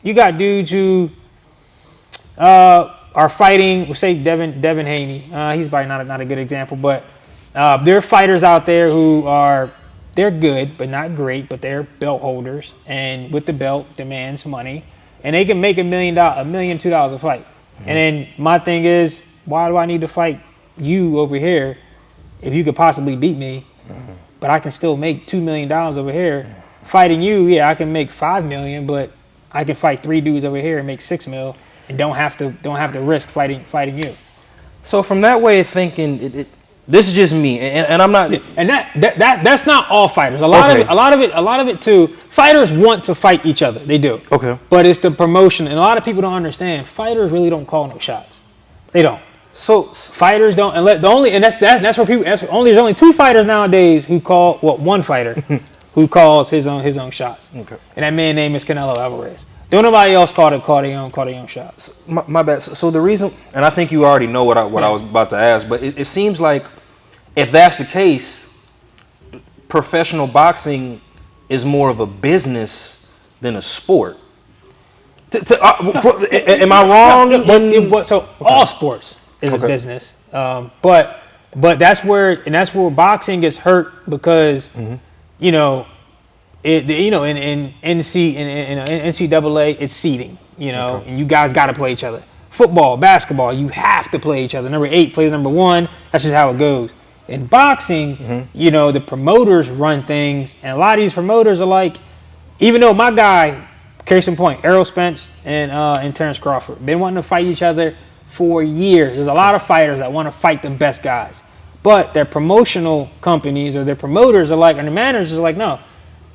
you got dudes who are fighting. We'll say Devin Haney. He's probably not a good example, but there are fighters out there who they're good but not great, but they're belt holders, and with the belt demands money, and they can make $1 million, $2 million a fight. Mm-hmm. And then my thing is, why do I need to fight you over here if you could possibly beat me? Mm-hmm. But I can still make $2 million over here. Mm-hmm. Fighting you, yeah, I can make $5 million, but I can fight 3 dudes over here and make $6 million, and don't have to risk fighting you. So from that way of thinking, this is just me, and I'm not. And that's not all fighters. A lot of it too. Fighters want to fight each other. They do. Okay. But it's the promotion, and a lot of people don't understand. Fighters really don't call no shots. They don't. So fighters don't. And that's where people. There's only 2 fighters nowadays who call. Well, one fighter who calls his own shots. Okay. And that man's name is Canelo Alvarez. Don't nobody else call their own shots. My bad. So the reason, and I think you already know what I was about to ask, but it seems like if that's the case, professional boxing is more of a business than a sport. Am I wrong? So all sports is a business, but that's where boxing gets hurt because in NCAA, it's seeding, and you guys got to play each other. Football, basketball, you have to play each other. Number 8 plays number 1. That's just how it goes. In boxing, the promoters run things, and a lot of these promoters are like, even though my guy, case in point, Errol Spence and Terrence Crawford, been wanting to fight each other for years. There's a lot of fighters that want to fight the best guys, but their promotional companies or their promoters are like, and the managers are like, no.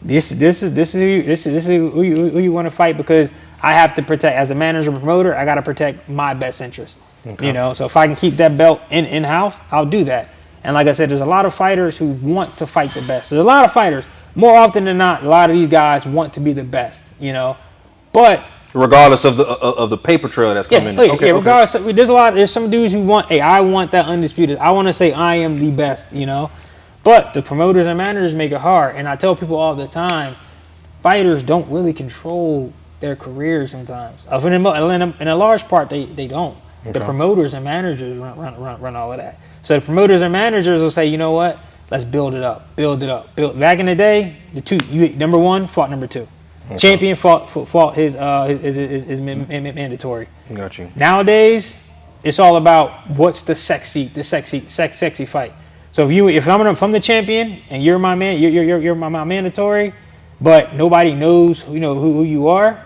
This is who you want to fight, because I have to protect, as a manager or promoter, I got to protect my best interest. Okay. So if I can keep that belt in house, I'll do that. And like I said, there's a lot of fighters who want to fight the best. There's a lot of fighters, more often than not, a lot of these guys want to be the best. But regardless of the paper trail that's coming. Regardless, there's some dudes who want, hey, I want that undisputed. I want to say I am the best. But the promoters and managers make it hard. And I tell people all the time, fighters don't really control their careers sometimes. In a large part, they don't. Okay. The promoters and managers run all of that. So the promoters and managers will say, you know what? Let's build it up. Back in the day, number 1 fought number 2. Okay. Champion fought his mandatory. Got you. Nowadays, it's all about what's the sexy fight. So if I'm the champion and you're my man, you're my mandatory, but nobody knows who you are,